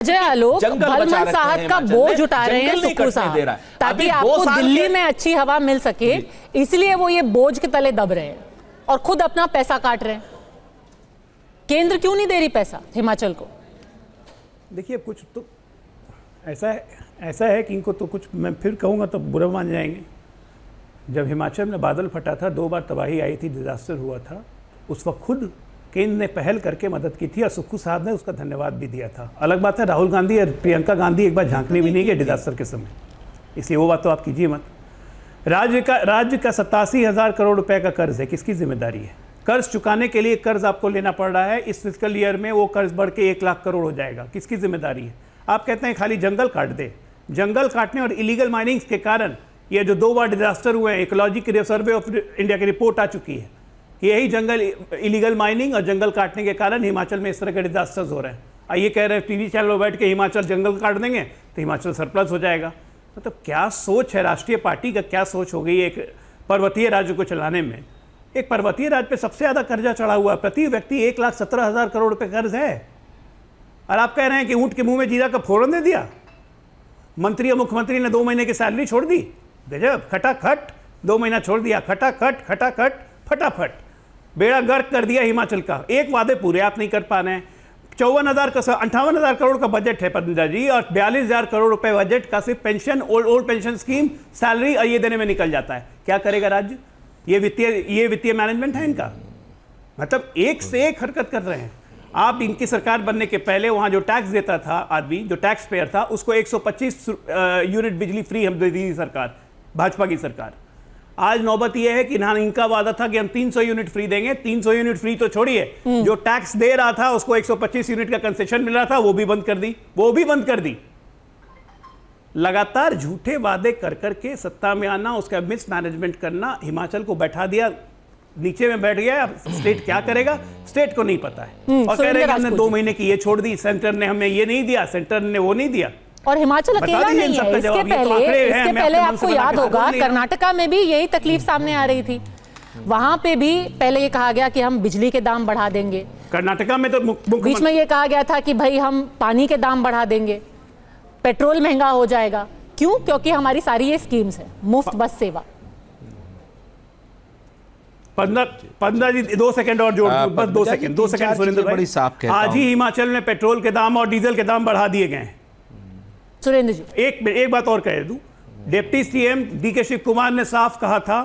अजय आलोक भलमन साहब का बोझ उठा रहे हैं सुक्खू साहब, ताकि आपको दिल्ली में अच्छी हवा मिल सके, इसलिए वो ये बोझ के तले दब रहे हैं और खुद अपना पैसा काट रहे हैं। केंद्र क्यों नहीं दे रही पैसा हिमाचल को? देखिए, कुछ तो ऐसा है कि इनको तो कुछ, मैं फिर कहूँगा तो बुरा मान जाएंगे। जब हिमाचल में बादल फटा था, 2 बार तबाही आई थी, डिजास्टर हुआ था, उस वक्त खुद केंद्र ने पहल करके मदद की थी और सुक्खू साहब ने उसका धन्यवाद भी दिया था। अलग बात है राहुल गांधी और प्रियंका गांधी एक बार झांकने भी नहीं गए डिजास्टर के समय, इसलिए वो बात तो आप कीजिए मत। राज्य का 87,000 करोड़ रुपए का कर्ज है, किसकी जिम्मेदारी है? कर्ज चुकाने के लिए कर्ज आपको लेना पड़ रहा है, इस फिस्कल ईयर में वो कर्ज बढ़ के 1 लाख करोड़ हो जाएगा, किसकी जिम्मेदारी है? आप कहते हैं खाली जंगल काट दे। जंगल काटने और इलीगल माइनिंग्स के कारण ये जो 2 बार डिजास्टर हुए हैं, इकोलॉजी सर्वे ऑफ इंडिया की रिपोर्ट आ चुकी है, यही जंगल इलीगल माइनिंग और जंगल काटने के कारण हिमाचल में इस तरह के डिजास्टर्स हो रहे हैं। ये कह रहे हैं टीवी चैनल पर बैठ के हिमाचल जंगल काट देंगे तो हिमाचल सरप्लस हो जाएगा। मतलब क्या सोच है राष्ट्रीय पार्टी का, क्या सोच हो गई एक पर्वतीय राज्य को चलाने में? एक पर्वतीय राज्य पे सबसे ज़्यादा कर्जा चढ़ा हुआ है, प्रति व्यक्ति 1,17,000 करोड़ रुपये कर्ज है, और आप कह रहे हैं कि ऊँट के मुँह में जीरा का फोड़न दे दिया। मंत्री और मुख्यमंत्री ने 2 महीने की सैलरी छोड़ दी, गजब, खटाखट 2 महीना छोड़ दिया, खटाखट फटाफट बेड़ा गर्क कर दिया हिमाचल का। एक वादे पूरे आप नहीं कर पा रहे हैं। 58,000 करोड़ का बजट है पंजा जी, और 42,000 करोड़ रुपए बजट का सिर्फ pension, old pension scheme, salary और ये देने में निकल जाता है। क्या करेगा राज्य? ये वित्तीय मैनेजमेंट है इनका। मतलब एक से एक हरकत कर रहे हैं। आप इनकी सरकार बनने के पहले वहां जो टैक्स देता था आदमी, जो टैक्स पेयर था, उसको 125 यूनिट बिजली फ्री हम दे दी सरकार, भाजपा की सरकार। आज नौबत यह है कि ना, इनका वादा था कि हम 300 यूनिट फ्री देंगे। 300 यूनिट फ्री तो छोड़िए, जो टैक्स दे रहा था उसको 125 यूनिट का कंसेशन मिल रहा था, वो भी बंद कर दी। लगातार झूठे वादे कर करके सत्ता में आना, उसका मिसमैनेजमेंट करना, हिमाचल को बैठा दिया, नीचे में बैठ गया। स्टेट क्या करेगा, स्टेट को नहीं पता है, और कह रहे हैं हमने 2 महीने की ये छोड़ दी, सेंटर ने हमें ये नहीं दिया, सेंटर ने वो नहीं दिया। और हिमाचल अकेला नहीं है, इसके पहले आपको याद होगा कर्नाटका में भी यही तकलीफ सामने आ रही थी। वहां पे भी पहले ये कहा गया कि हम बिजली के दाम बढ़ा देंगे, कर्नाटका में तो बीच में ये कहा गया था कि भाई हम पानी के दाम बढ़ा देंगे, पेट्रोल महंगा हो जाएगा। क्यों? क्योंकि हमारी सारी ये स्कीम्स है, मुफ्त बस सेवा। 15 जी 2 सेकंड और जोड़, बस 2 सेकंड सुरेंद्र भाई। आज ही हिमाचल में पेट्रोल के दाम और डीजल के दाम बढ़ा दिए गए हैं। सुरेंद्र जी, एक बात और कह दूं, deputy CM DK Shivakumar ने साफ कहा था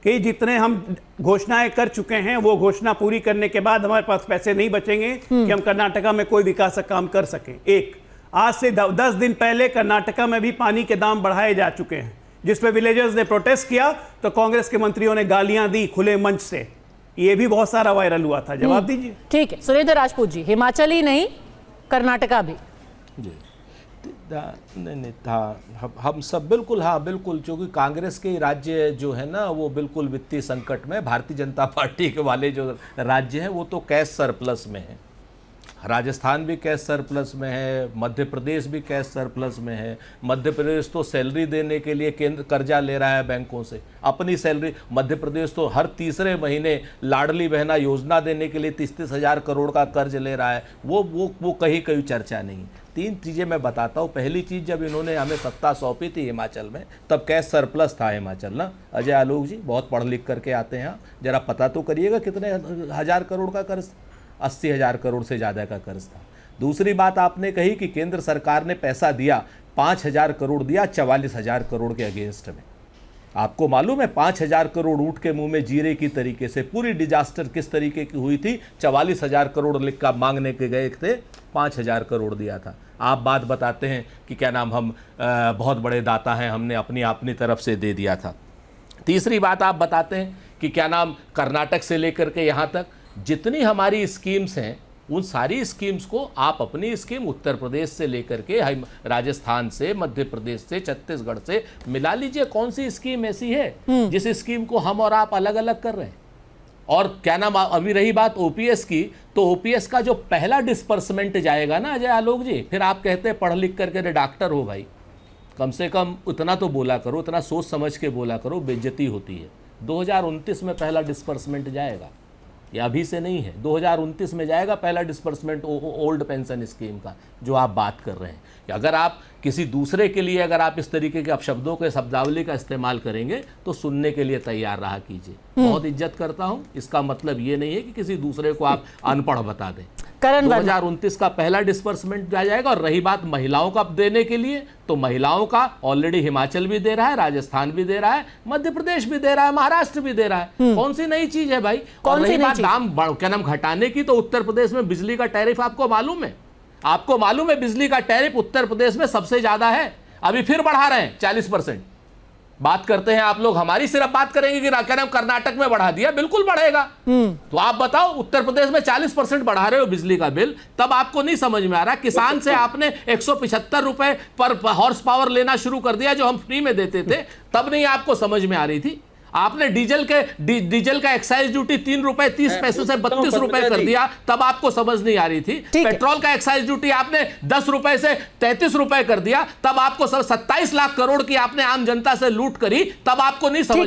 कि जितने हम घोषणाएं कर चुके हैं, वो घोषणा पूरी करने के बाद हमारे पास पैसे नहीं बचेंगे कि हम कर्नाटका में कोई विकास का काम कर सकें। आज से 10 दिन पहले कर्नाटका में भी पानी के दाम बढ़ाए जा चुके हैं, जिस पे विलेजर्स ने प्रोटेस्ट किया तो कांग्रेस के मंत्रियों ने गालियां दी खुले मंच से। ये भी बहुत सारा वायरल हुआ था। जवाब दीजिए। ठीक है सुरेंद्र राजपूत जी, हिमाचल ही नहीं कर्नाटका भी जी नहीं था, हम सब बिल्कुल, हाँ बिल्कुल, क्योंकि कांग्रेस के राज्य जो है ना वो बिल्कुल वित्तीय संकट में, भारतीय जनता पार्टी के वाले जो राज्य हैं वो तो कैश सरप्लस में है। राजस्थान भी कैश सरप्लस में है, मध्य प्रदेश भी कैश सरप्लस में है। मध्य प्रदेश तो सैलरी देने के लिए केंद्र कर्जा ले रहा है बैंकों से, अपनी सैलरी। मध्य प्रदेश तो हर तीसरे महीने लाडली बहना योजना देने के लिए 33,000 करोड़ का कर्ज ले रहा है। वो कहीं चर्चा नहीं। 3 चीज़ें मैं बताता हूँ। पहली चीज़, जब इन्होंने हमें सत्ता सौंपी थी हिमाचल में, तब कैश सरप्लस था हिमाचल ना। अजय आलोक जी बहुत पढ़ लिख करके आते हैं, जरा पता तो करिएगा कितने हज़ार करोड़ का कर्ज, 80,000 करोड़ से ज़्यादा का कर्ज था। दूसरी बात आपने कही कि केंद्र सरकार ने पैसा दिया, 5,000 करोड़ दिया 44,000 करोड़ के अगेंस्ट में। आपको मालूम है 5,000 करोड़ ऊँट के मुंह में जीरे की तरीके से पूरी डिजास्टर किस तरीके की हुई थी? 44,000 करोड़ लिख कर मांगने के गए थे, 5,000 करोड़ दिया था। आप बात बताते हैं कि क्या नाम, हम बहुत बड़े दाता हैं, हमने अपनी तरफ से दे दिया था। तीसरी बात आप बताते हैं कि क्या नाम, कर्नाटक से लेकर के यहाँ तक जितनी हमारी स्कीम्स हैं, उन सारी स्कीम्स को आप अपनी स्कीम उत्तर प्रदेश से लेकर के राजस्थान से, मध्य प्रदेश से, छत्तीसगढ़ से मिला लीजिए। कौन सी स्कीम ऐसी है जिस स्कीम को हम और आप अलग अलग कर रहे हैं? और क्या नाम, अभी रही बात ओपीएस की, तो ओपीएस का जो पहला डिस्पर्समेंट जाएगा ना अजय आलोक जी, फिर आप कहते हैं पढ़ लिख करके डॉक्टर हो भाई, कम से कम उतना तो बोला करो, उतना सोच समझ के बोला करो, बेइज्जती होती है। 2029 में पहला डिस्पर्समेंट जाएगा। ये अभी से नहीं है, 2029 में जाएगा पहला डिस्बर्समेंट ओल्ड पेंशन स्कीम का जो आप बात कर रहे हैं। कि अगर आप किसी दूसरे के लिए अगर आप इस तरीके के अपशब्दों के शब्दावली का इस्तेमाल करेंगे तो सुनने के लिए तैयार रहा कीजिए। बहुत इज्जत करता हूं, इसका मतलब ये नहीं है कि किसी दूसरे को आप अनपढ़ बता दें। 2029 का पहला डिस्बर्समेंट जाएगा। और रही बात महिलाओं का देने के लिए, तो महिलाओं का ऑलरेडी हिमाचल भी दे रहा है, राजस्थान भी दे रहा है, मध्य प्रदेश भी दे रहा है, महाराष्ट्र भी दे रहा है। कौन सी नई चीज है भाई? और रही बात दाम क्या नाम घटाने की, तो उत्तर प्रदेश में बिजली का टैरिफ आपको मालूम है? आपको मालूम है बिजली का टैरिफ उत्तर प्रदेश में सबसे ज्यादा है। अभी फिर बढ़ा रहे हैं 40%। बात करते हैं आप लोग, हमारी सिर्फ बात करेंगे कि क्या नाम कर्नाटक में बढ़ा दिया, बिल्कुल बढ़ेगा। तो आप बताओ, उत्तर प्रदेश में 40% बढ़ा रहे हो बिजली का बिल, तब आपको नहीं समझ में आ रहा। किसान से आपने 175 रुपए पर हॉर्स पावर लेना शुरू कर दिया, जो हम फ्री में देते थे, तब नहीं आपको समझ में आ रही थी। आपने डीजल का एक्साइज ड्यूटी 3 रुपए 30 पैसे से 32 रुपए कर दिया, तब आपको समझ नहीं आ रही थी। पेट्रोल का एक्साइज ड्यूटी आपने 10 रुपए से 33 रुपए कर दिया, तब आपको 27 लाख करोड़ की आपने आम जनता से लूट करी, तब आपको नहीं समझ